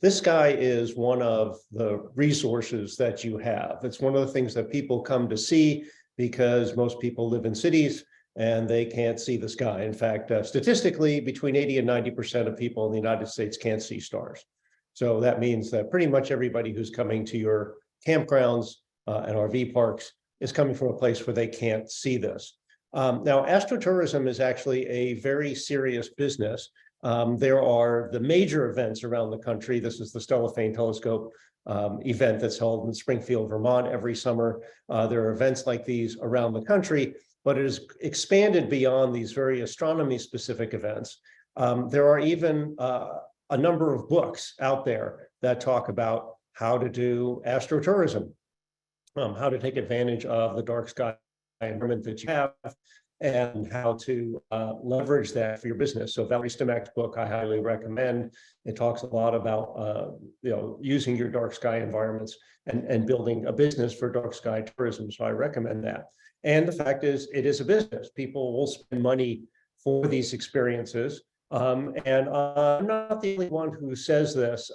this sky is one of the resources that you have. It's one of the things that people come to see because most people live in cities and they can't see the sky. In fact, statistically, between 80 and 90% of people in the United States can't see stars. So that means that pretty much everybody who's coming to your campgrounds and RV parks is coming from a place where they can't see this. Now, astrotourism is actually a very serious business. There are the major events around the country. This is the Stellafane Telescope event that's held in Springfield, Vermont every summer. There are events like these around the country, but it has expanded beyond these very astronomy-specific events. There are even a number of books out there that talk about how to do astrotourism, how to take advantage of the dark sky environment that you have, and how to leverage that for your business. So Valerie Stimack's book, I highly recommend. It talks a lot about using your dark sky environments and building a business for dark sky tourism. So I recommend that. And the fact is, it is a business. People will spend money for these experiences. And I'm not the only one who says this.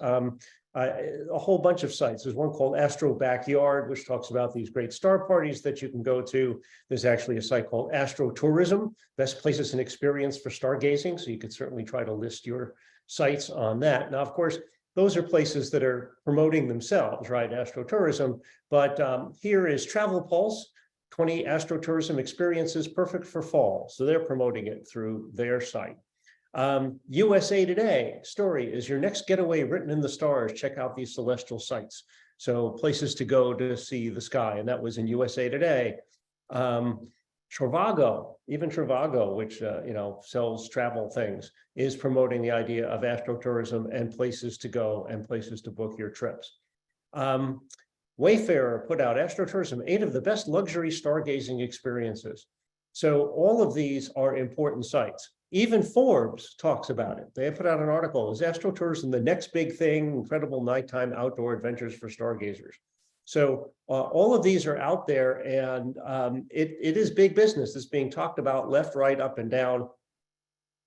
A whole bunch of sites. There's one called Astro Backyard, which talks about these great star parties that you can go to. There's actually a site called astrotourism, best places and experience for stargazing. So you could certainly try to list your sites on that. Now, of course, those are places that are promoting themselves, right? Astrotourism. But here is Travel Pulse, 20 astrotourism experiences perfect for fall. So they're promoting it through their site. USA Today story is your next getaway written in the stars. Check out these celestial sites. So places to go to see the sky. And that was in USA Today. Trivago, even Trivago, which, sells travel things, is promoting the idea of astrotourism and places to go and places to book your trips. Wayfarer put out astrotourism, 8 of the best luxury stargazing experiences. So all of these are important sites. Even Forbes talks about it. They have put out an article, is astrotourism the next big thing? Incredible nighttime outdoor adventures for stargazers. So all of these are out there, and it is big business. It's being talked about left, right, up, and down.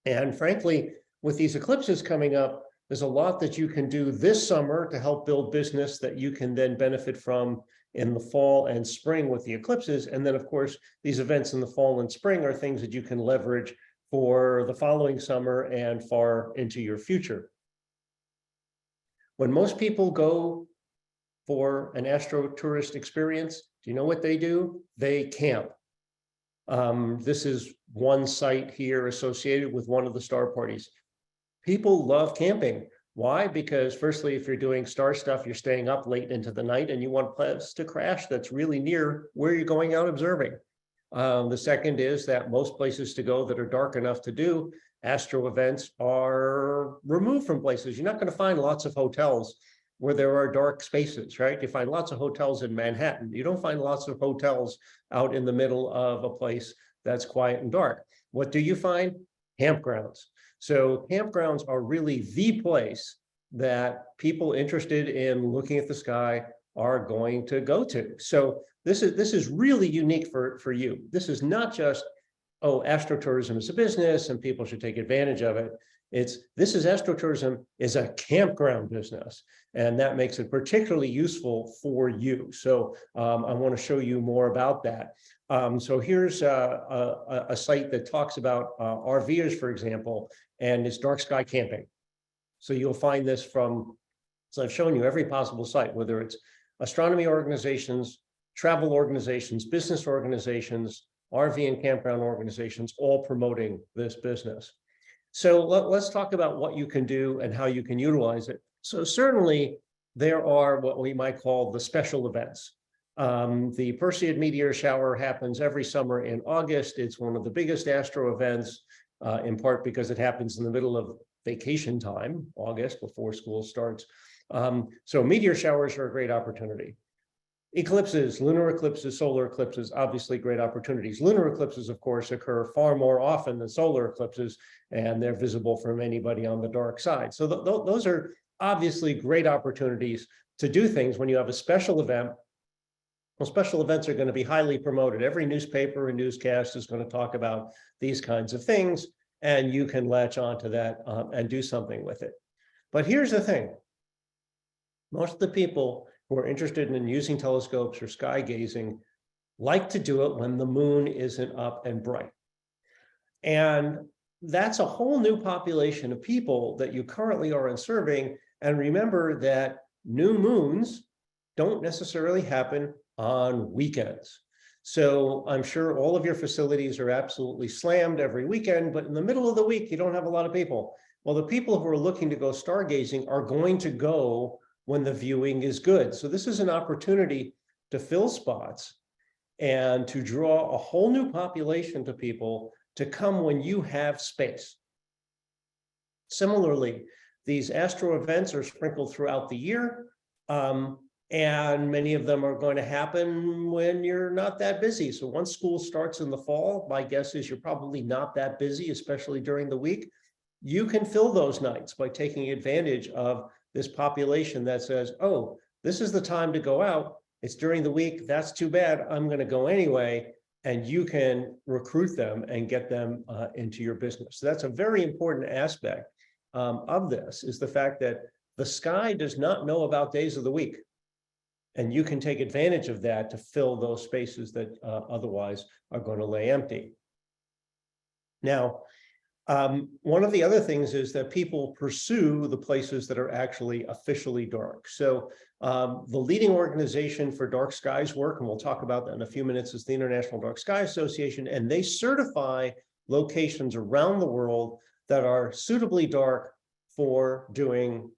And frankly, with these eclipses coming up, there's a lot that you can do this summer to help build business that you can then benefit from in the fall and spring with the eclipses. And then, of course, these events in the fall and spring are things that you can leverage for the following summer and far into your future. When most people go for an astrotourist experience, do you know what they do? They camp. This is one site here associated with one of the star parties. People love camping. Why? Because firstly, if you're doing star stuff, you're staying up late into the night and you want a place to crash that's really near where you're going out observing. The second is that most places to go that are dark enough to do astro events are removed from places. You're not going to find lots of hotels where there are dark spaces, right? You find lots of hotels in Manhattan. You don't find lots of hotels out in the middle of a place that's quiet and dark. What do you find? Campgrounds. So campgrounds are really the place that people interested in looking at the sky are going to go to. So this is really unique for you. This is not just, oh, astrotourism is a business and people should take advantage of it. This is astrotourism is a campground business, and that makes it particularly useful for you. So I want to show you more about that. So here's a site that talks about RVers, for example, and it's dark sky camping. So you'll find this from, so I've shown you every possible site, whether it's astronomy organizations, travel organizations, business organizations, RV and campground organizations, all promoting this business. So let's talk about what you can do and how you can utilize it. So certainly there are what we might call the special events. The Perseid meteor shower happens every summer in August. It's one of the biggest astro events, in part because it happens in the middle of vacation time, August, before school starts. So meteor showers are a great opportunity. Eclipses, lunar eclipses, solar eclipses, obviously great opportunities. Lunar eclipses, of course, occur far more often than solar eclipses, and they're visible from anybody on the dark side. So those are obviously great opportunities to do things when you have a special event. Well, special events are going to be highly promoted. Every newspaper and newscast is going to talk about these kinds of things, and you can latch onto that and do something with it. But here's the thing. Most of the people who are interested in using telescopes or sky gazing like to do it when the moon isn't up and bright. And that's a whole new population of people that you currently aren't serving. And remember that new moons don't necessarily happen on weekends. So I'm sure all of your facilities are absolutely slammed every weekend, but in the middle of the week, you don't have a lot of people. Well, the people who are looking to go stargazing are going to go when the viewing is good. So this is an opportunity to fill spots and to draw a whole new population to people to come when you have space. Similarly, these astro events are sprinkled throughout the year, and many of them are going to happen when you're not that busy. So once school starts in the fall, my guess is you're probably not that busy, especially during the week. You can fill those nights by taking advantage of this population that says, oh, this is the time to go out. It's during the week. That's too bad. I'm going to go anyway. And you can recruit them and get them into your business. So that's a very important aspect of this, is the fact that the sky does not know about days of the week. And you can take advantage of that to fill those spaces that otherwise are going to lay empty. Now, one of the other things is that people pursue the places that are actually officially dark. So the leading organization for dark skies work, and we'll talk about that in a few minutes, is the International Dark Sky Association, and they certify locations around the world that are suitably dark for doing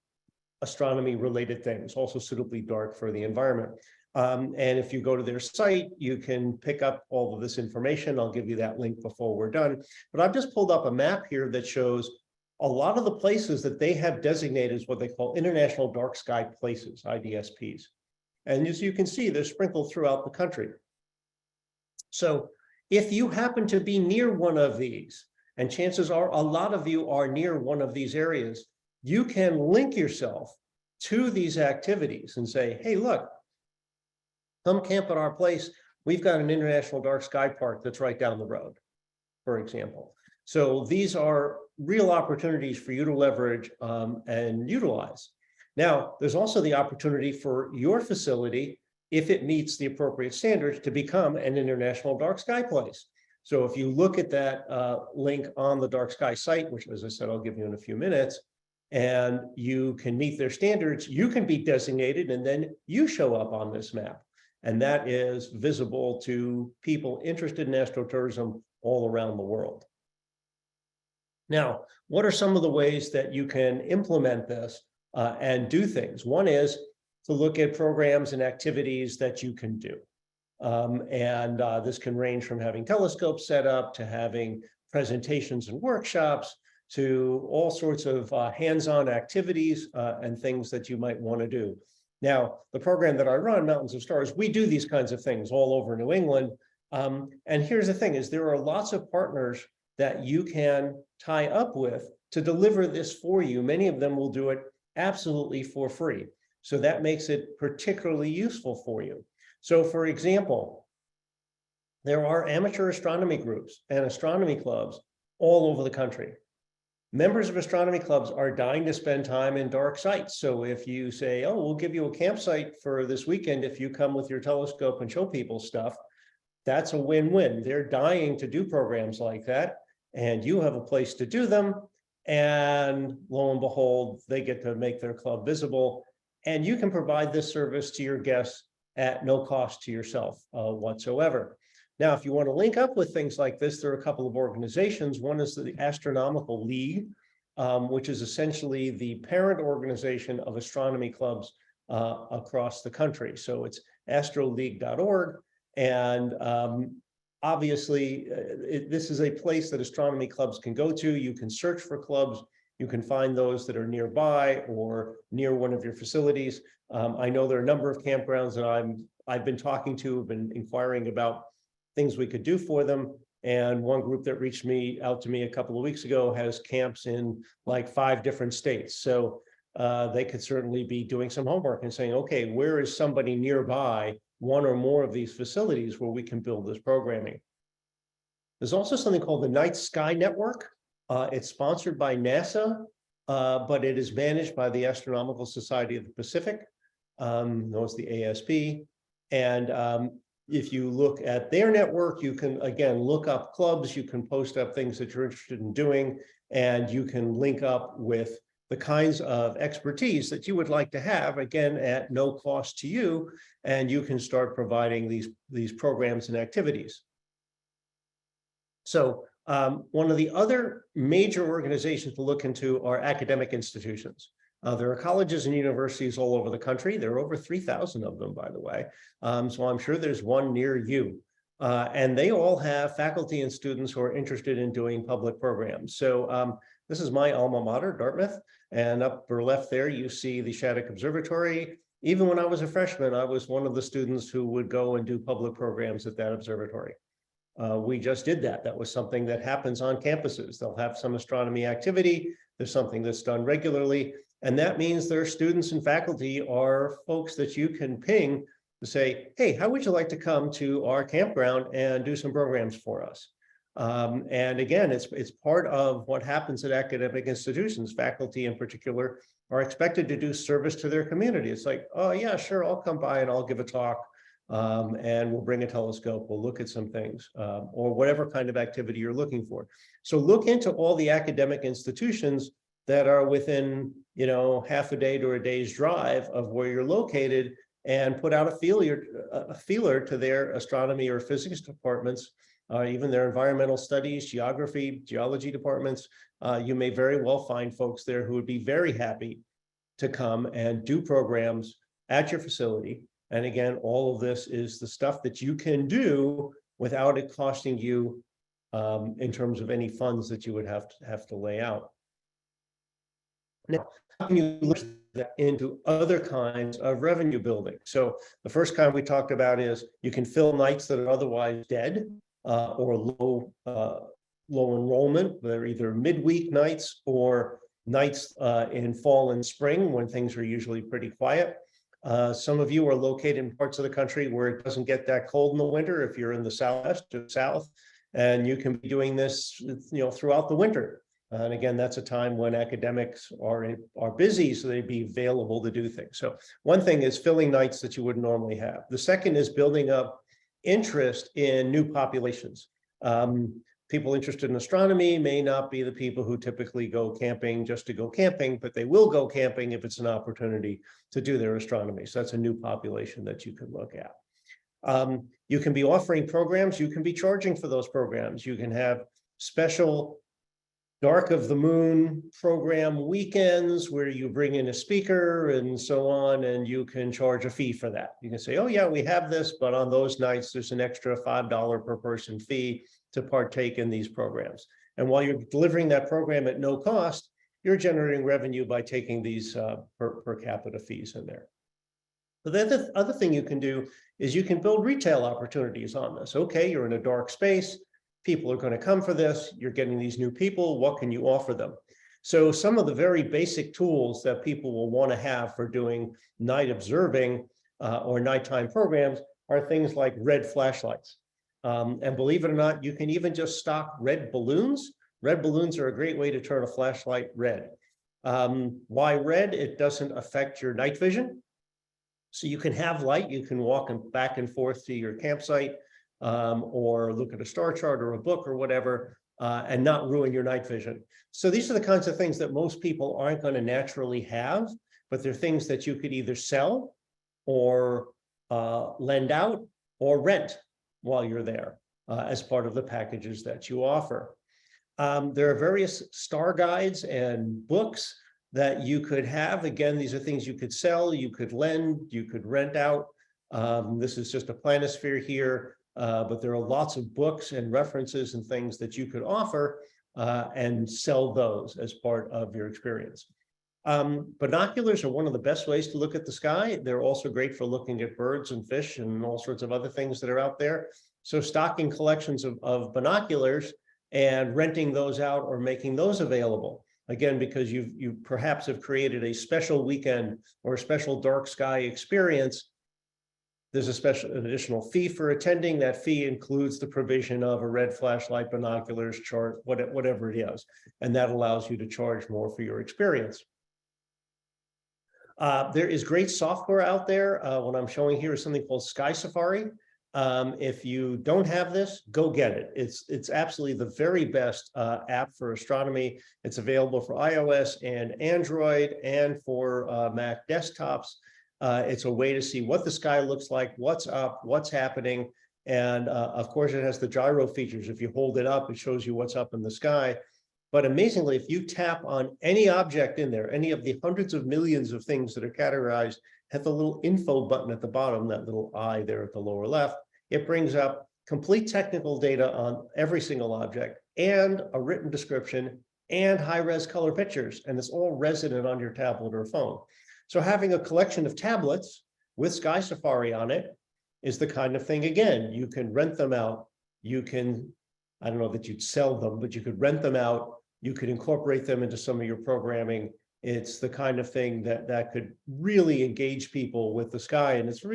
astronomy related things, also suitably dark for the environment. And if you go to their site, you can pick up all of this information. I'll give you that link before we're done. But I've just pulled up a map here that shows a lot of the places that they have designated as what they call International Dark Sky Places, IDSPs. And as you can see, they're sprinkled throughout the country. So if you happen to be near one of these, and chances are a lot of you are near one of these areas, you can link yourself to these activities and say, hey, look, come camp at our place. We've got an International Dark Sky Park that's right down the road, for example. So these are real opportunities for you to leverage and utilize. Now, there's also the opportunity for your facility, if it meets the appropriate standards, to become an International Dark Sky Place. So if you look at that link on the Dark Sky site, which, as I said, I'll give you in a few minutes, and you can meet their standards, you can be designated, and then you show up on this map. And that is visible to people interested in astrotourism all around the world. Now, what are some of the ways that you can implement this and do things? One is to look at programs and activities that you can do. This can range from having telescopes set up to having presentations and workshops to all sorts of hands-on activities and things that you might want to do. Now, the program that I run, Mountains of Stars, we do these kinds of things all over New England. And here's the thing, is there are lots of partners that you can tie up with to deliver this for you. Many of them will do it absolutely for free. So that makes it particularly useful for you. So for example, there are amateur astronomy groups and astronomy clubs all over the country. Members of astronomy clubs are dying to spend time in dark sites. So if you say, oh, we'll give you a campsite for this weekend if you come with your telescope and show people stuff, that's a win-win. They're dying to do programs like that, and you have a place to do them. And lo and behold, they get to make their club visible. And you can provide this service to your guests at no cost to yourself whatsoever. Now, if you want to link up with things like this, there are a couple of organizations. One is the Astronomical League, which is essentially the parent organization of astronomy clubs across the country. So it's astroleague.org. And obviously, this is a place that astronomy clubs can go to. You can search for clubs. You can find those that are nearby or near one of your facilities. I know there are a number of campgrounds that I've been talking to, have been inquiring about things we could do for them. And one group that reached out to me a couple of weeks ago has camps in like 5 different states. So they could certainly be doing some homework and saying, okay, where is somebody nearby one or more of these facilities where we can build this programming? There's also something called the Night Sky Network. It's sponsored by NASA, but it is managed by the Astronomical Society of the Pacific. known as the ASP. And if you look at their network, you can, again, look up clubs, you can post up things that you're interested in doing, and you can link up with the kinds of expertise that you would like to have, again, at no cost to you, and you can start providing these programs and activities. So one of the other major organizations to look into are academic institutions. There are colleges and universities all over the country. There are over 3,000 of them, by the way. So I'm sure there's one near you. And they all have faculty and students who are interested in doing public programs. So this is my alma mater, Dartmouth. And upper left there, you see the Shattuck Observatory. Even when I was a freshman, I was one of the students who would go and do public programs at that observatory. We just did that. That was something that happens on campuses. They'll have some astronomy activity. There's something that's done regularly. And that means their students and faculty are folks that you can ping to say, hey, how would you like to come to our campground and do some programs for us? And again, it's part of what happens at academic institutions. Faculty in particular are expected to do service to their community. It's like, oh yeah, sure, I'll come by and I'll give a talk. And we'll bring a telescope, we'll look at some things, or whatever kind of activity you're looking for. So look into all the academic institutions that are within, half a day to a day's drive of where you're located, and put out a feeler to their astronomy or physics departments, even their environmental studies, geology departments. You may very well find folks there who would be very happy to come and do programs at your facility. And again, all of this is the stuff that you can do without it costing you in terms of any funds that you would have to lay out. Now, how can you look that into other kinds of revenue building? So the first kind we talked about is you can fill nights that are otherwise dead or low enrollment. They're either midweek nights or nights in fall and spring when things are usually pretty quiet. Some of you are located in parts of the country where it doesn't get that cold in the winter. If you're in the Southwest or South, and you can be doing this, throughout the winter. And again, that's a time when academics are busy, so they'd be available to do things. So one thing is filling nights that you wouldn't normally have. The second is building up interest in new populations. People interested in astronomy may not be the people who typically go camping just to go camping, but they will go camping if it's an opportunity to do their astronomy. So that's a new population that you can look at. You can be offering programs, you can be charging for those programs. You can have special dark of the moon program weekends where you bring in a speaker and so on, and you can charge a fee for that. You can say, oh yeah, we have this, but on those nights, there's an extra $5 per person fee to partake in these programs. And while you're delivering that program at no cost, you're generating revenue by taking these per capita fees in there. But then the other thing you can do is you can build retail opportunities on this. Okay, you're in a dark space. People are going to come for this. You're getting these new people. What can you offer them? So some of the very basic tools that people will want to have for doing night observing or nighttime programs are things like red flashlights. And believe it or not, you can even just stock red balloons. Red balloons are a great way to turn a flashlight red. Why red? It doesn't affect your night vision. So you can have light. You can walk back and forth to your campsite or look at a star chart or a book or whatever, and not ruin your night vision. So these are the kinds of things that most people aren't going to naturally have, but they're things that you could either sell or lend out or rent while you're there as part of the packages that you offer. There are various star guides and books that you could have. Again, these are things you could sell, you could lend, you could rent out. This is just a planisphere here. But there are lots of books and references and things that you could offer and sell those as part of your experience. Binoculars are one of the best ways to look at the sky. They're also great for looking at birds and fish and all sorts of other things that are out there. So stocking collections of binoculars and renting those out or making those available. Again, because you perhaps have created a special weekend or a special dark sky experience. There's an additional fee for attending. That fee includes the provision of a red flashlight, binoculars, chart, whatever it is. And that allows you to charge more for your experience. There is great software out there. What I'm showing here is something called Sky Safari. If you don't have this, go get it. It's absolutely the very best app for astronomy. It's available for iOS and Android and for Mac desktops. It's a way to see what the sky looks like, what's up, what's happening. And of course, it has the gyro features. If you hold it up, it shows you what's up in the sky. But amazingly, if you tap on any object in there, any of the hundreds of millions of things that are categorized, hit the little info button at the bottom, that little eye there at the lower left, it brings up complete technical data on every single object and a written description and high-res color pictures. And it's all resident on your tablet or phone. So having a collection of tablets with Sky Safari on it is the kind of thing, again, you can rent them out. You can, I don't know that you'd sell them, but you could rent them out. You could incorporate them into some of your programming. It's the kind of thing that could really engage people with the sky. And it's a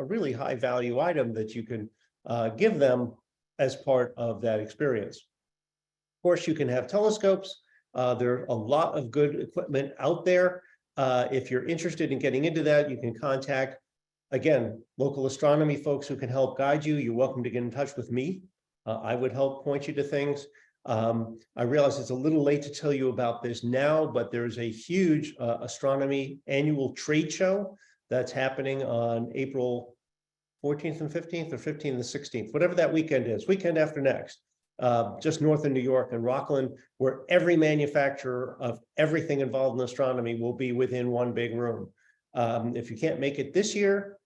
really high value item that you can give them as part of that experience. Of course, you can have telescopes. There are a lot of good equipment out there. If you're interested in getting into that, you can contact, again, local astronomy folks who can help guide you. You're welcome to get in touch with me. I would help point you to things. I realize it's a little late to tell you about this now, but there's a huge astronomy annual trade show that's happening on April 14th and 15th or 15th and 16th, whatever that weekend is, weekend after next, just north of New York in Rockland, where every manufacturer of everything involved in astronomy will be within one big room. If you can't make it this year,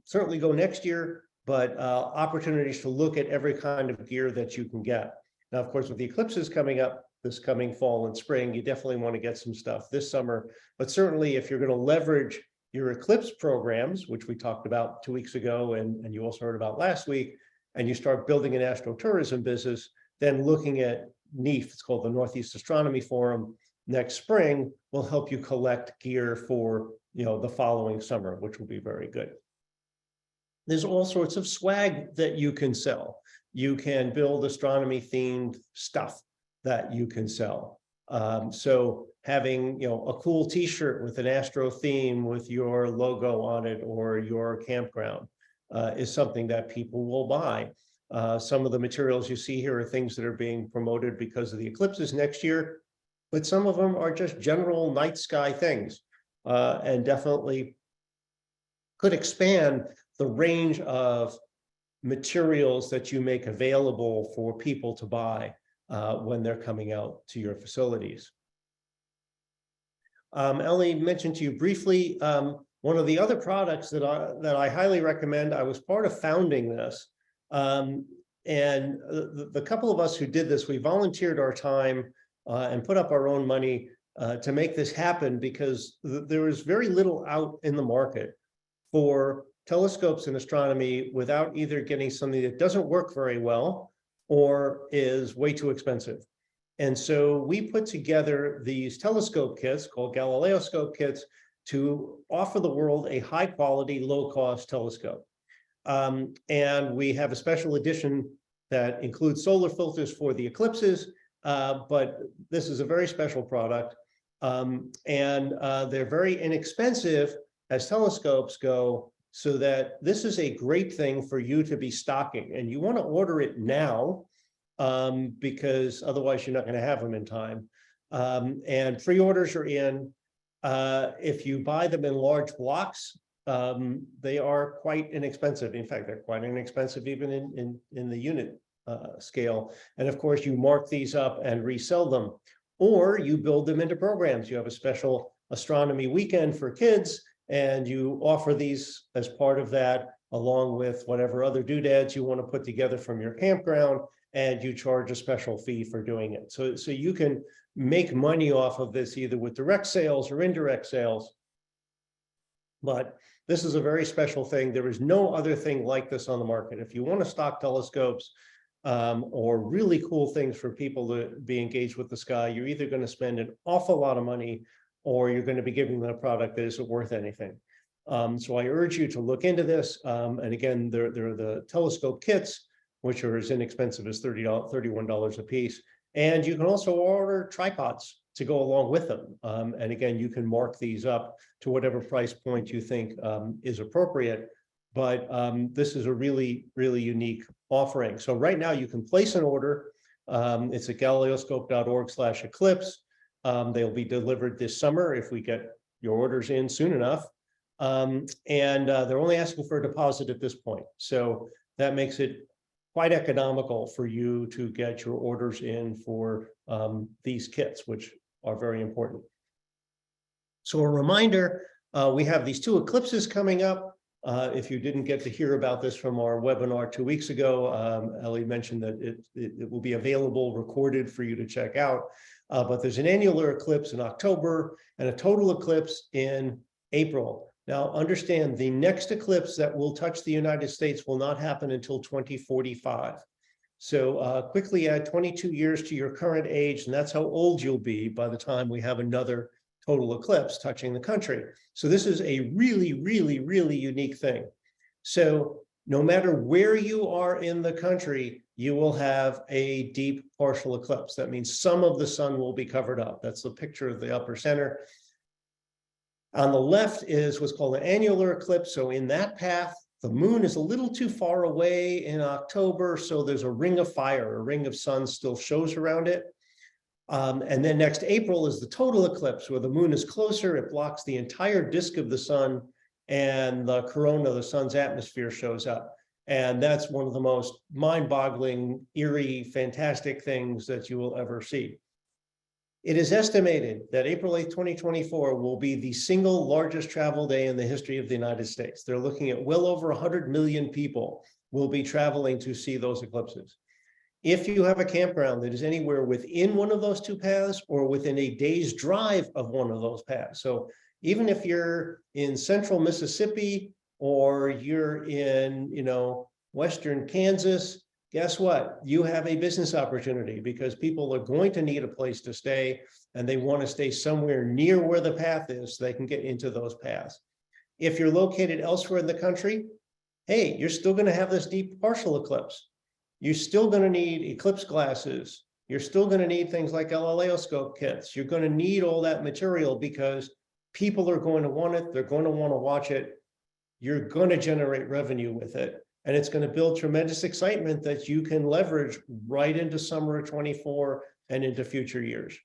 certainly go next year, but opportunities to look at every kind of gear that you can get. Now, of course, with the eclipses coming up this coming fall and spring, you definitely want to get some stuff this summer. But certainly, if you're going to leverage your eclipse programs, which we talked about 2 weeks ago, and you also heard about last week, and you start building an astrotourism business, then looking at NEAF, it's called the Northeast Astronomy Forum, next spring will help you collect gear for the following summer, which will be very good. There's all sorts of swag that you can sell. You can build astronomy themed stuff that you can sell. So having a cool t-shirt with an astro theme with your logo on it or your campground is something that people will buy. Some of the materials you see here are things that are being promoted because of the eclipses next year, but some of them are just general night sky things, and definitely could expand the range of materials that you make available for people to buy when they're coming out to your facilities. Ellie mentioned to you briefly, one of the other products that I highly recommend. I was part of founding this, and the couple of us who did this, we volunteered our time and put up our own money to make this happen, because there is very little out in the market for telescopes in astronomy without either getting something that doesn't work very well or is way too expensive. And so we put together these telescope kits called Galileoscope kits to offer the world a high quality, low cost telescope. And we have a special edition that includes solar filters for the eclipses, but this is a very special product. And they're very inexpensive as telescopes go, so that this is a great thing for you to be stocking. And you want to order it now, because otherwise you're not going to have them in time. And pre-orders are in. If you buy them in large blocks, they are quite inexpensive. In fact, they're quite inexpensive even in the unit scale. And of course, you mark these up and resell them, or you build them into programs. You have a special astronomy weekend for kids, and you offer these as part of that, along with whatever other doodads you want to put together from your campground, and you charge a special fee for doing it. So you can make money off of this either with direct sales or indirect sales. But this is a very special thing. There is no other thing like this on the market. If you want to stock telescopes or really cool things for people to be engaged with the sky, you're either going to spend an awful lot of money, or you're going to be giving them a product that isn't worth anything. So I urge you to look into this. And again, there are the telescope kits, which are as inexpensive as $31 a piece. And you can also order tripods. to go along with them. And again, you can mark these up to whatever price point you think is appropriate. But this is a really, really unique offering. So right now you can place an order. It's at galileoscope.org/eclipse. They'll be delivered this summer if we get your orders in soon enough. And they're only asking for a deposit at this point. So that makes it quite economical for you to get your orders in for these kits, which are very important. So a reminder, we have these 2 eclipses coming up. If you didn't get to hear about this from our webinar 2 weeks ago, Ellie mentioned that it will be available recorded for you to check out. But there's an annular eclipse in October and a total eclipse in April. Now, understand the next eclipse that will touch the United States will not happen until 2045. So quickly add 22 years to your current age, and that's how old you'll be by the time we have another total eclipse touching the country. So this is a really, really, really unique thing. So no matter where you are in the country, you will have a deep partial eclipse. That means some of the sun will be covered up. That's the picture of the upper center. On the left is what's called an annular eclipse. So in that path, the moon is a little too far away in October, so there's a ring of fire, a ring of sun still shows around it. And then next April is the total eclipse, where the moon is closer, it blocks the entire disk of the sun, and the corona, the sun's atmosphere, shows up. And that's one of the most mind-boggling, eerie, fantastic things that you will ever see. It is estimated that April 8th, 2024 will be the single largest travel day in the history of the United States. They're looking at well over 100 million people will be traveling to see those eclipses. If you have a campground that is anywhere within one of those 2 paths or within a day's drive of one of those paths. So even if you're in central Mississippi or you're in, western Kansas, guess what? You have a business opportunity, because people are going to need a place to stay, and they want to stay somewhere near where the path is so they can get into those paths. If you're located elsewhere in the country, hey, you're still going to have this deep partial eclipse. You're still going to need eclipse glasses. You're still going to need things like galileoscope kits. You're going to need all that material because people are going to want it. They're going to want to watch it. You're going to generate revenue with it. And it's going to build tremendous excitement that you can leverage right into summer of 24 and into future years.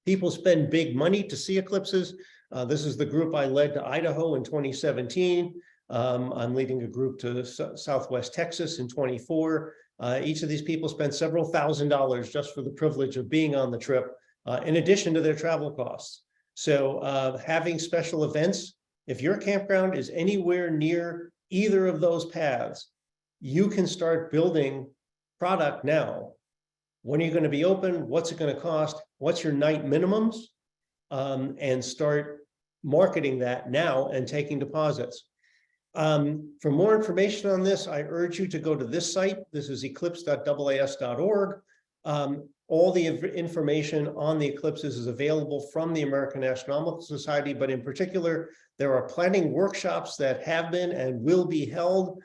People spend big money to see eclipses. This is the group I led to Idaho in 2017. I'm leading a group to Southwest Texas in 24. Each of these people spent several $1,000s just for the privilege of being on the trip, in addition to their travel costs. So having special events, if your campground is anywhere near either of those paths, you can start building product now. When are you going to be open? What's it going to cost? What's your night minimums? And start marketing that now and taking deposits. For more information on this, I urge you to go to this site. This is eclipse.aas.org. All the information on the eclipses is available from the American Astronomical Society, but in particular, there are planning workshops that have been and will be held.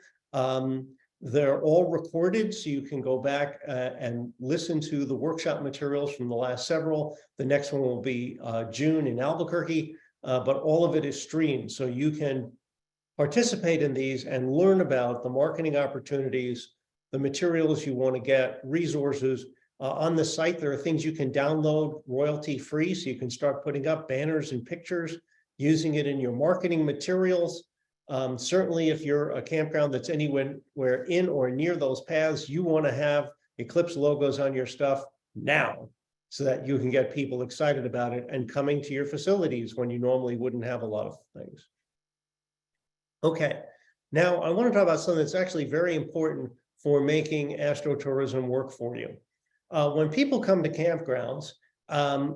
They're all recorded, so you can go back and listen to the workshop materials from the last several. The next one will be June in Albuquerque, but all of it is streamed, so you can participate in these and learn about the marketing opportunities, the materials you want to get, resources. On the site, there are things you can download royalty-free, so you can start putting up banners and pictures, using it in your marketing materials. Certainly, if you're a campground that's anywhere in or near those paths, you want to have Eclipse logos on your stuff now, so that you can get people excited about it and coming to your facilities when you normally wouldn't have a lot of things. Okay, now I want to talk about something that's actually very important for making astrotourism work for you. When people come to campgrounds,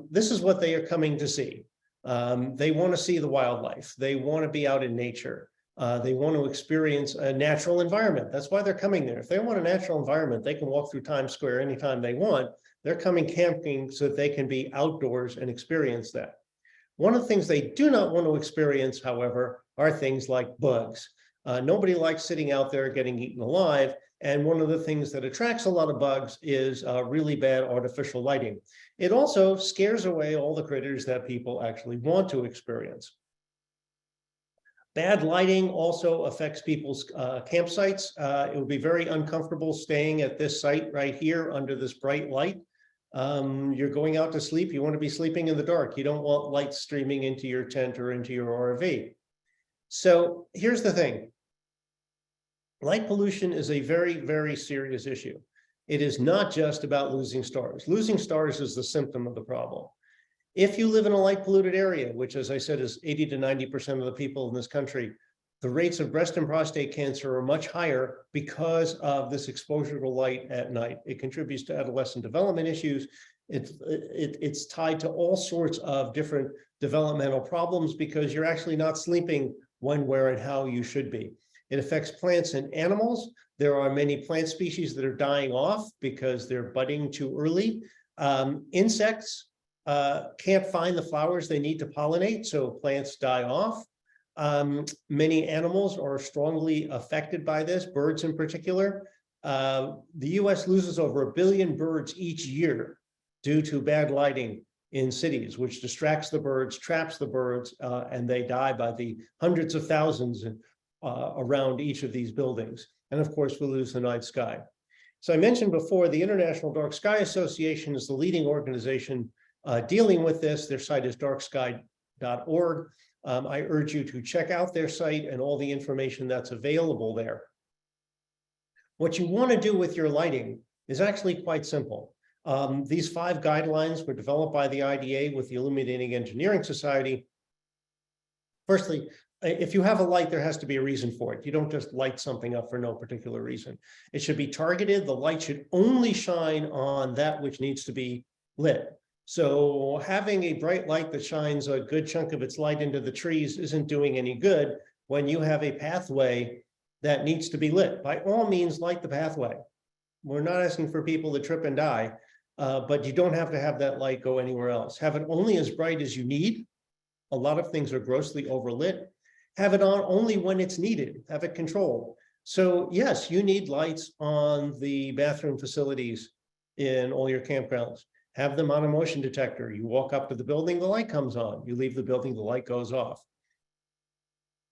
this is what they are coming to see. They want to see the wildlife. They want to be out in nature. They want to experience a natural environment. That's why they're coming there. If they want a natural environment, they can walk through Times Square anytime they want. They're coming camping so that they can be outdoors and experience that. One of the things they do not want to experience, however, are things like bugs. Nobody likes sitting out there getting eaten alive. And one of the things that attracts a lot of bugs is really bad artificial lighting. It also scares away all the critters that people actually want to experience. Bad lighting also affects people's campsites. It would be very uncomfortable staying at this site right here under this bright light. You're going out to sleep. You want to be sleeping in the dark. You don't want light streaming into your tent or into your RV. So here's the thing. Light pollution is a very, very serious issue. It is not just about losing stars. Losing stars is the symptom of the problem. If you live in a light polluted area, which, as I said, is 80 to 90% of the people in this country, the rates of breast and prostate cancer are much higher because of this exposure to light at night. It contributes to adolescent development issues. It's tied to all sorts of different developmental problems because you're actually not sleeping when, where, and how you should be. It affects plants and animals. There are many plant species that are dying off because they're budding too early. Insects can't find the flowers they need to pollinate, so plants die off. Many animals are strongly affected by this, birds in particular. The US loses over 1 billion birds each year due to bad lighting in cities, which distracts the birds, traps the birds, and they die by the hundreds of thousands around each of these buildings. And of course, we lose the night sky. So I mentioned before, the International Dark Sky Association is the leading organization dealing with this. Their site is darksky.org. I urge you to check out their site and all the information that's available there. What you want to do with your lighting is actually quite simple. These 5 guidelines were developed by the IDA with the Illuminating Engineering Society. Firstly, if you have a light, there has to be a reason for it. You don't just light something up for no particular reason. It should be targeted. The light should only shine on that which needs to be lit. So having a bright light that shines a good chunk of its light into the trees isn't doing any good when you have a pathway that needs to be lit. By all means, light the pathway. We're not asking for people to trip and die, but you don't have to have that light go anywhere else. Have it only as bright as you need. A lot of things are grossly overlit. Have it on only when it's needed. Have it controlled. So yes, you need lights on the bathroom facilities in all your campgrounds. Have them on a motion detector. You walk up to the building, the light comes on. You leave the building, the light goes off.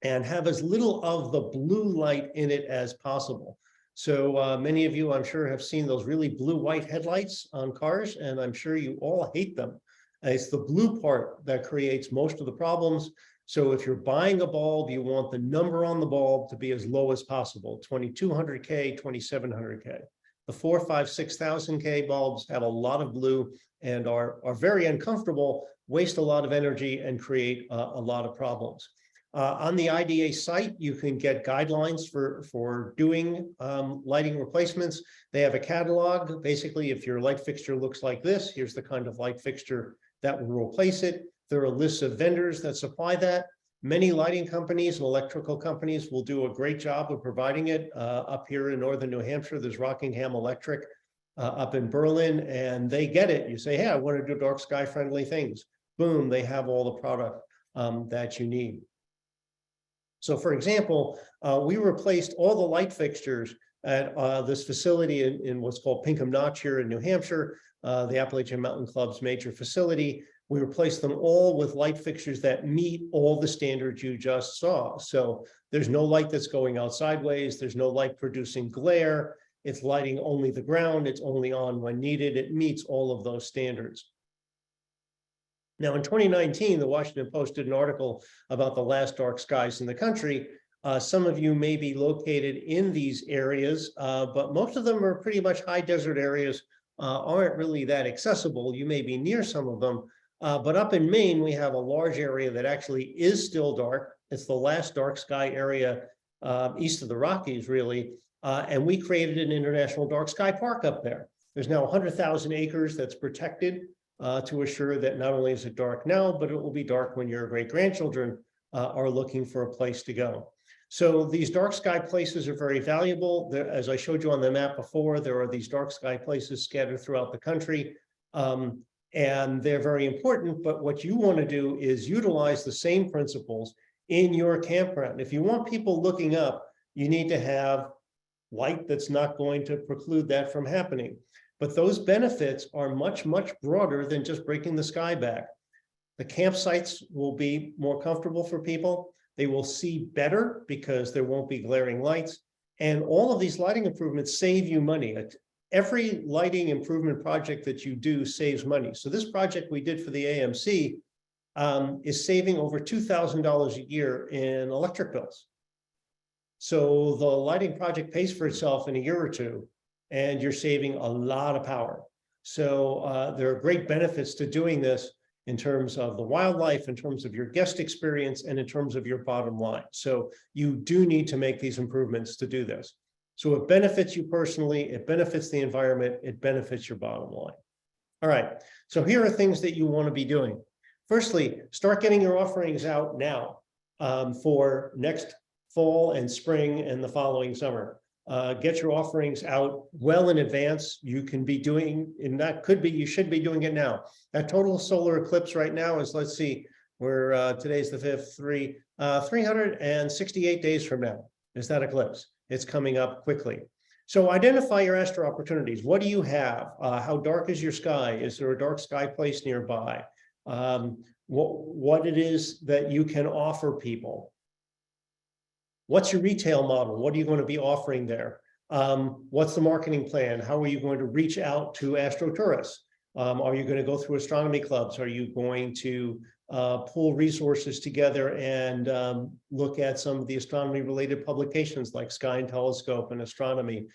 And have as little of the blue light in it as possible. So many of you, I'm sure, have seen those really blue-white headlights on cars, and I'm sure you all hate them. It's the blue part that creates most of the problems. So if you're buying a bulb, you want the number on the bulb to be as low as possible, 2200K, 2700K. The 4,000, 5,000, 6,000 K bulbs have a lot of blue and are very uncomfortable, waste a lot of energy, and create a lot of problems. On the IDA site, you can get guidelines for doing lighting replacements. They have a catalog. Basically, if your light fixture looks like this, here's the kind of light fixture that will replace it. There are lists of vendors that supply that. Many lighting companies and electrical companies will do a great job of providing it. Up here in northern New Hampshire, there's Rockingham Electric. Up in Berlin, and they get it. You say, hey, I want to do dark sky friendly things. Boom, they have all the product that you need. So for example, we replaced all the light fixtures at this facility in what's called Pinkham Notch here in New Hampshire, the Appalachian Mountain Club's major facility. We replaced them all with light fixtures that meet all the standards you just saw. So there's no light that's going out sideways. There's no light producing glare. It's lighting only the ground. It's only on when needed. It meets all of those standards. Now, in 2019, the Washington Post did an article about the last dark skies in the country. Some of you may be located in these areas, but most of them are pretty much high desert areas, aren't really that accessible. You may be near some of them, but up in Maine, we have a large area that actually is still dark. It's the last dark sky area east of the Rockies, really. And we created an international dark sky park up there. There's now 100,000 acres that's protected to assure that not only is it dark now, but it will be dark when your great-grandchildren are looking for a place to go. So these dark sky places are very valuable. As I showed you on the map before, there are these dark sky places scattered throughout the country, and they're very important. But what you want to do is utilize the same principles in your campground. If you want people looking up, you need to have light that's not going to preclude that from happening. But those benefits are much, much broader than just breaking the sky back. The campsites will be more comfortable for people. They will see better because there won't be glaring lights. And all of these lighting improvements save you money. Every lighting improvement project that you do saves money. So this project we did for the AMC is saving over $2,000 a year in electric bills. So the lighting project pays for itself in a year or two, and you're saving a lot of power. So there are great benefits to doing this in terms of the wildlife, in terms of your guest experience, and in terms of your bottom line. So you do need to make these improvements to do this. So it benefits you personally, it benefits the environment, it benefits your bottom line. All right, so here are things that you want to be doing. Firstly, start getting your offerings out now for next fall and spring and the following summer. Get your offerings out well in advance. You can be doing, and that could be, you should be doing it now. That total solar eclipse right now is, let's see, today's the 5th, 368 days from now is that eclipse. It's coming up quickly. So identify your astro opportunities. What do you have? How dark is your sky? Is there a dark sky place nearby? What it is that you can offer people. What's your retail model? What are you going to be offering there? What's the marketing plan? How are you going to reach out to astrotourists? Are you going to go through astronomy clubs? Are you going to pull resources together and look at some of the astronomy related publications like Sky and Telescope and Astronomy?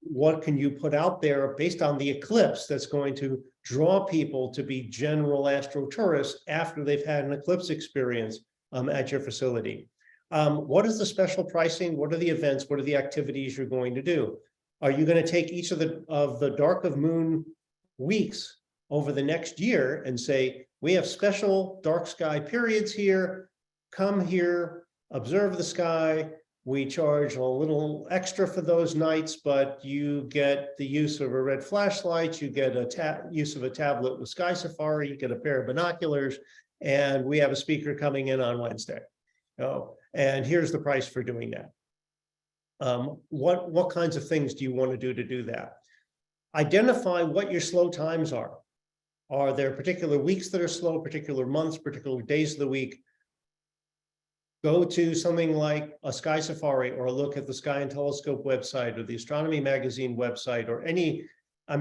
What can you put out there based on the eclipse that's going to draw people to be general astrotourists after they've had an eclipse experience at your facility? What is the special pricing? What are the events? What are the activities you're going to do? Are you going to take each of the dark of moon weeks over the next year and say, we have special dark sky periods here, come here, observe the sky. We charge a little extra for those nights, but you get the use of a red flashlight, you get use of a tablet with Sky Safari, you get a pair of binoculars, and we have a speaker coming in on Wednesday. Oh, and here's the price for doing that. What kinds of things do you want to do that? Identify what your slow times are. Are there particular weeks that are slow, particular months, particular days of the week? Go to something like a Sky Safari or look at the Sky and Telescope website or the Astronomy Magazine website or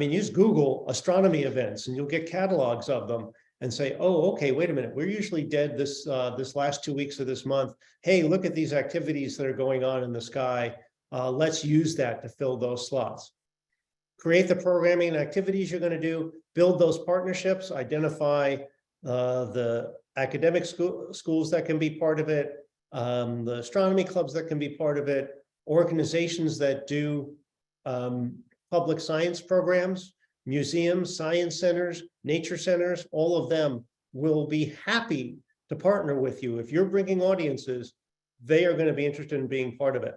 use Google astronomy events and you'll get catalogs of them and say, oh, okay, wait a minute, we're usually dead this last 2 weeks of this month. Hey, look at these activities that are going on in the sky. Let's use that to fill those slots. Create the programming and activities you're going to do, build those partnerships, identify the academic schools that can be part of it, the astronomy clubs that can be part of it, organizations that do public science programs, museums, science centers, nature centers, all of them will be happy to partner with you. If you're bringing audiences, they are going to be interested in being part of it.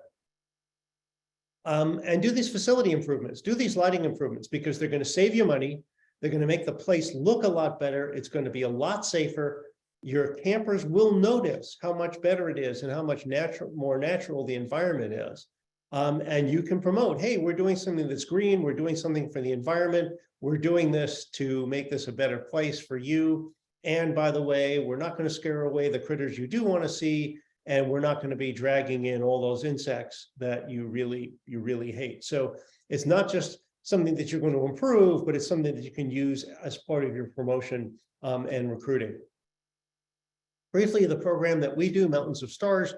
And do these facility improvements, do these lighting improvements, because they're going to save you money. They're going to make the place look a lot better. It's going to be a lot safer. Your campers will notice how much better it is and how much more natural the environment is. And you can promote, hey, we're doing something that's green. We're doing something for the environment. We're doing this to make this a better place for you. And by the way, we're not going to scare away the critters you do want to see. And we're not going to be dragging in all those insects that you really hate. So it's not just something that you're going to improve, but it's something that you can use as part of your promotion and recruiting. Briefly, the program that we do, Mountains of Stars,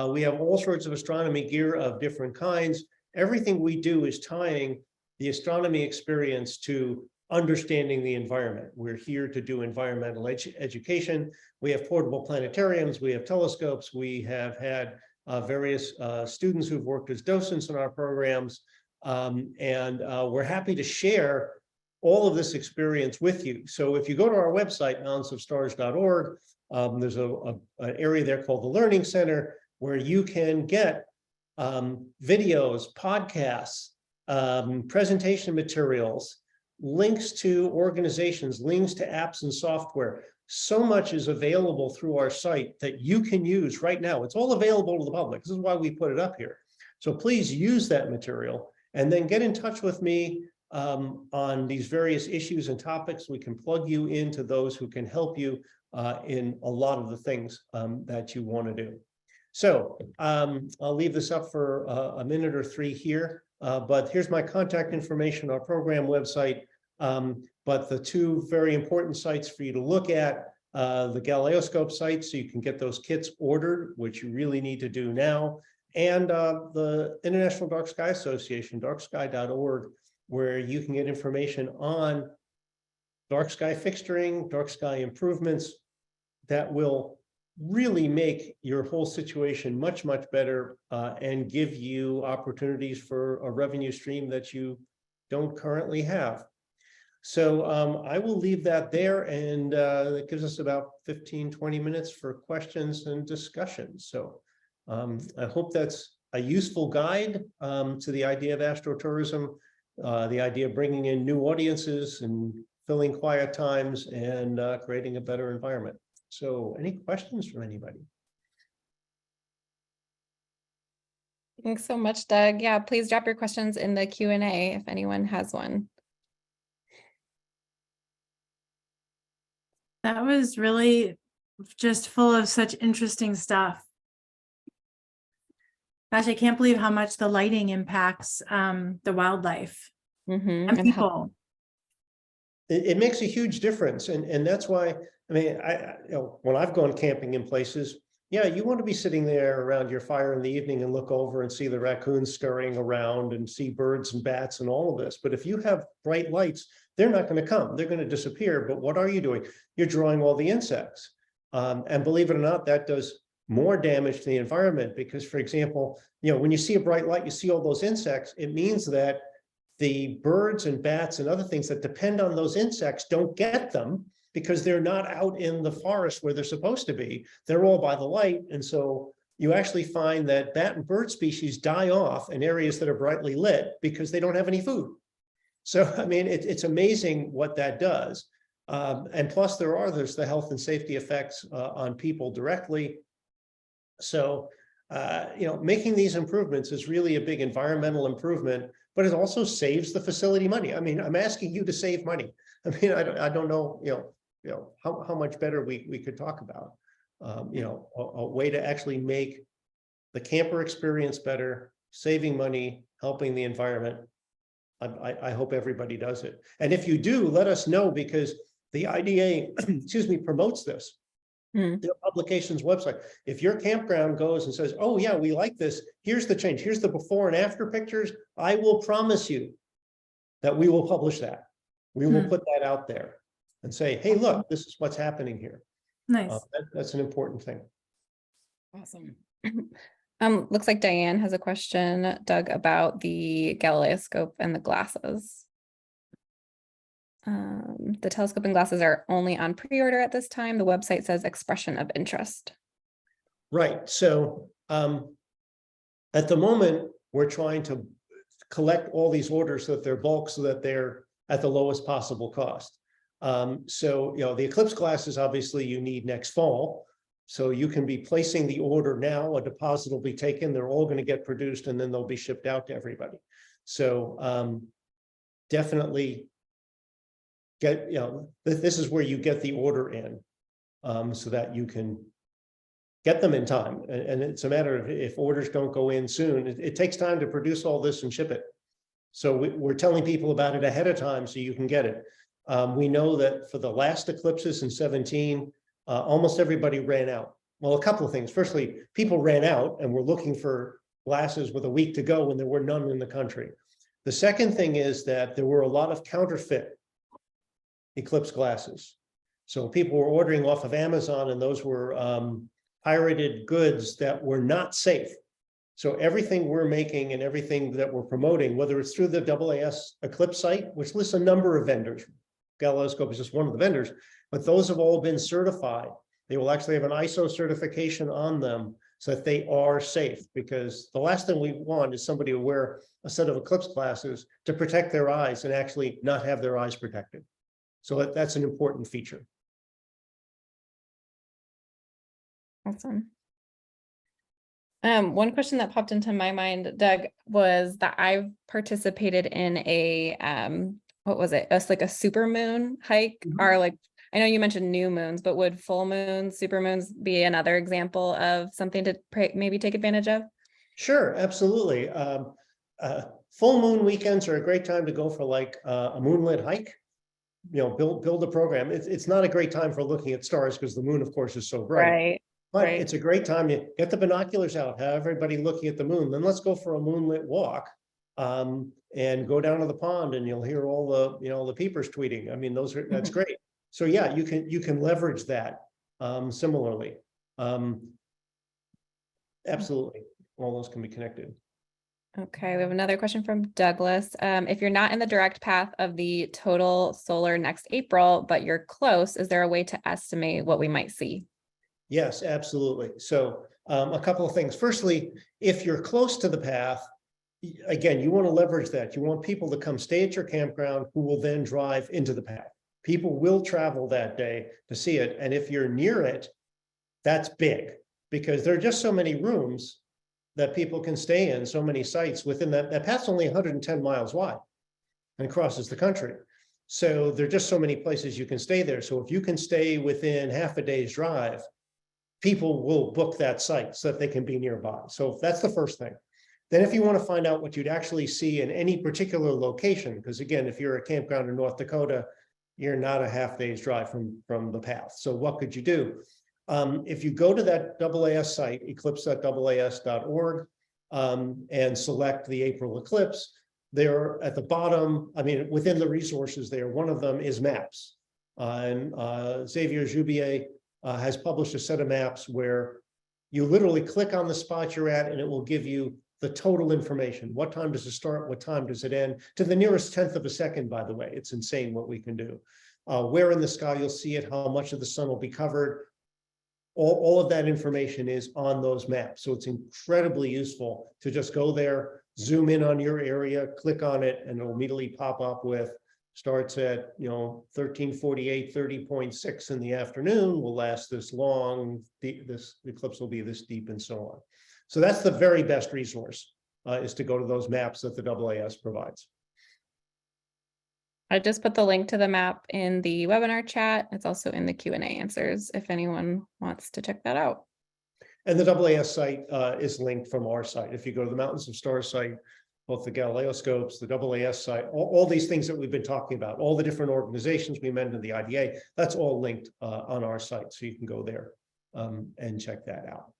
we have all sorts of astronomy gear of different kinds. Everything we do is tying the astronomy experience to understanding the environment. We're here to do environmental education. We have portable planetariums, we have telescopes, we have had various students who've worked as docents in our programs, and we're happy to share all of this experience with you. So if you go to our website, mountainsofstars.org, there's an area there called the Learning Center where you can get videos, podcasts, presentation materials, links to organizations, links to apps and software. So much is available through our site that you can use right now. It's all available to the public. This is why we put it up here. So please use that material and then get in touch with me on these various issues and topics. We can plug you into those who can help you in a lot of the things that you want to do. So I'll leave this up for a minute or three here, but here's my contact information, our program website. But the two very important sites for you to look at, the Galileoscope site, so you can get those kits ordered, which you really need to do now, and the International Dark Sky Association, darksky.org, where you can get information on dark sky fixturing, dark sky improvements that will really make your whole situation much, much better and give you opportunities for a revenue stream that you don't currently have. So I will leave that there, and that gives us about 15-20 minutes for questions and discussion. So I hope that's a useful guide to the idea of astrotourism, the idea of bringing in new audiences and filling quiet times and creating a better environment. So any questions from anybody? Thanks so much, Doug. Yeah, please drop your questions in the Q&A if anyone has one. That was really just full of such interesting stuff. Gosh, I can't believe how much the lighting impacts the wildlife and people. It makes a huge difference, and that's why, I mean, when I've gone camping in places, yeah, you want to be sitting there around your fire in the evening and look over and see the raccoons scurrying around and see birds and bats and all of this. But if you have bright lights, they're not going to come. They're going to disappear. But what are you doing? You're drawing all the insects. And believe it or not, that does more damage to the environment because, for example, when you see a bright light, you see all those insects, it means that the birds and bats and other things that depend on those insects don't get them because they're not out in the forest where they're supposed to be. They're all by the light. And so you actually find that bat and bird species die off in areas that are brightly lit because they don't have any food. So, I mean, it's amazing what that does. And plus there's the health and safety effects on people directly. So, making these improvements is really a big environmental improvement, but it also saves the facility money. I mean, I'm asking you to save money. I mean, I don't know, how much better we could talk about, a way to actually make the camper experience better, saving money, helping the environment. I hope everybody does it. And if you do, let us know, because the IDA, excuse me, promotes this. Their publications website. If your campground goes and says, oh yeah, we like this, here's the change, here's the before and after pictures, I will promise you that we will publish that. We will put that out there and say, hey, look, this is what's happening here. Nice. That's an important thing. Awesome. Looks like Diane has a question, Doug, about the Galileoscope and the glasses. The telescope and glasses are only on pre-order at this time. The website says expression of interest. Right. So at the moment, we're trying to collect all these orders so that they're bulk, so that they're at the lowest possible cost. So, the eclipse glasses, obviously you need next fall. So you can be placing the order now, a deposit will be taken, they're all going to get produced, and then they'll be shipped out to everybody. So definitely get, this is where you get the order in so that you can get them in time. And it's a matter of, if orders don't go in soon, it takes time to produce all this and ship it. So we're telling people about it ahead of time so you can get it. We know that for the last eclipses in 2017, almost everybody ran out. Well, a couple of things. Firstly, people ran out and were looking for glasses with a week to go when there were none in the country. The second thing is that there were a lot of counterfeit eclipse glasses. So people were ordering off of Amazon, and those were pirated goods that were not safe. So everything we're making and everything that we're promoting, whether it's through the AAS Eclipse site, which lists a number of vendors, Galileoscope is just one of the vendors, but those have all been certified. They will actually have an ISO certification on them so that they are safe, because the last thing we want is somebody to wear a set of eclipse glasses to protect their eyes and actually not have their eyes protected. So that's an important feature. Awesome. One question that popped into my mind, Doug, was that I've participated in a what was it? It's like a super moon hike, or like, I know you mentioned new moons, but would full moons, super moons be another example of something to maybe take advantage of? Sure, absolutely. Full moon weekends are a great time to go for like a moonlit hike. Build a program. It's not a great time for looking at stars because the moon, of course, is so bright. Right. But Right. it's a great time. You get the binoculars out, have everybody looking at the moon. Then let's go for a moonlit walk, and go down to the pond, and you'll hear all the peepers tweeting. I mean, that's great. So yeah, you can leverage that similarly. Absolutely, all those can be connected. Okay, we have another question from Douglas. If you're not in the direct path of the total solar next April, but you're close, is there a way to estimate what we might see? Yes, absolutely. So a couple of things. Firstly, if you're close to the path, again, you want to leverage that. You want people to come stay at your campground who will then drive into the path. People will travel that day to see it. And if you're near it, that's big because there are just so many rooms that people can stay in, so many sites within that path's only 110 miles wide and crosses the country. So there are just so many places you can stay there. So if you can stay within half a day's drive, people will book that site so that they can be nearby. So that's the first thing. Then if you want to find out what you'd actually see in any particular location, because again, if you're a campground in North Dakota, you're not a half day's drive from the path. So what could you do? If you go to that AAS site, eclipse.aas.org, and select the April eclipse, there at the bottom, I mean, within the resources there, one of them is maps. And Xavier Joubier has published a set of maps where you literally click on the spot you're at and it will give you the total information. What time does it start? What time does it end? To the nearest 1/10 of a second, by the way. It's insane what we can do. Where in the sky you'll see it, how much of the sun will be covered. All of that information is on those maps. So it's incredibly useful to just go there, zoom in on your area, click on it, and it'll immediately pop up with starts at 13:48, 30.6 in the afternoon, will last this long, this eclipse will be this deep, and so on. So that's the very best resource, is to go to those maps that the AAS provides. I just put the link to the map in the webinar chat. It's also in the Q&A answers if anyone wants to check that out. And the AAS site is linked from our site. If you go to the Mountains of Stars site, both the Galileoscopes, the AAS site, all these things that we've been talking about, all the different organizations we mentioned, the IDA, that's all linked on our site. So you can go there and check that out.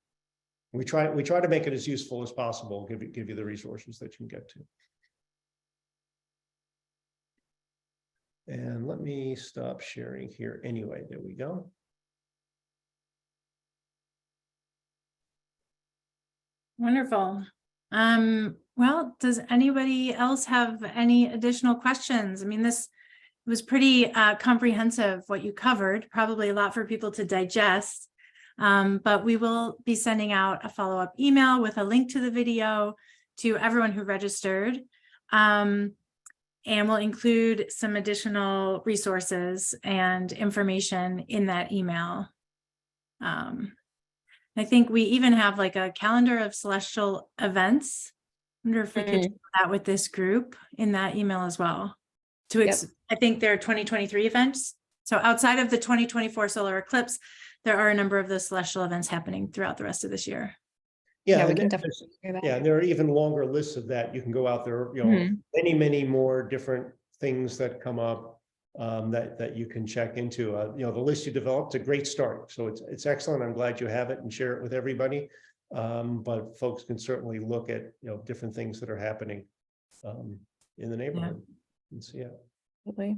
We try to make it as useful as possible, give you the resources that you can get to. And let me stop sharing here anyway. There we go. Wonderful. Well, does anybody else have any additional questions? I mean, this was pretty comprehensive, what you covered, probably a lot for people to digest. But we will be sending out a follow-up email with a link to the video to everyone who registered. And we'll include some additional resources and information in that email. I think we even have like a calendar of celestial events. I wonder if we could do that with this group in that email as well. I think there are 2023 events. So outside of the 2024 solar eclipse, there are a number of those celestial events happening throughout the rest of this year. Yeah, we can definitely do that. Yeah, and there are even longer lists of that. You can go out there, many more different things that come up that you can check into. The list you developed, a great start. So it's excellent. I'm glad you have it and share it with everybody. But folks can certainly look at different things that are happening in the neighborhood and see it. Absolutely.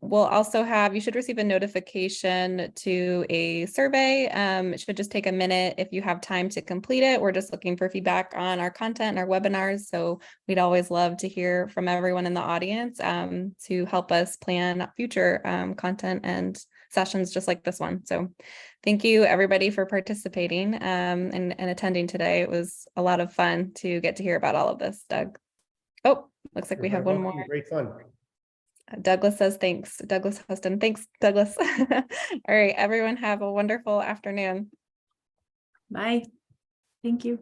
We'll also you should receive a notification to a survey. It should just take a minute if you have time to complete it. We're just looking for feedback on our content and our webinars. So we'd always love to hear from everyone in the audience to help us plan future content and sessions just like this one. So thank you everybody for participating and attending today. It was a lot of fun to get to hear about all of this, Doug. Oh, looks like we have one more. Great fun. Douglas says thanks. Douglas Huston. Thanks, Douglas. All right, everyone have a wonderful afternoon. Bye. Thank you.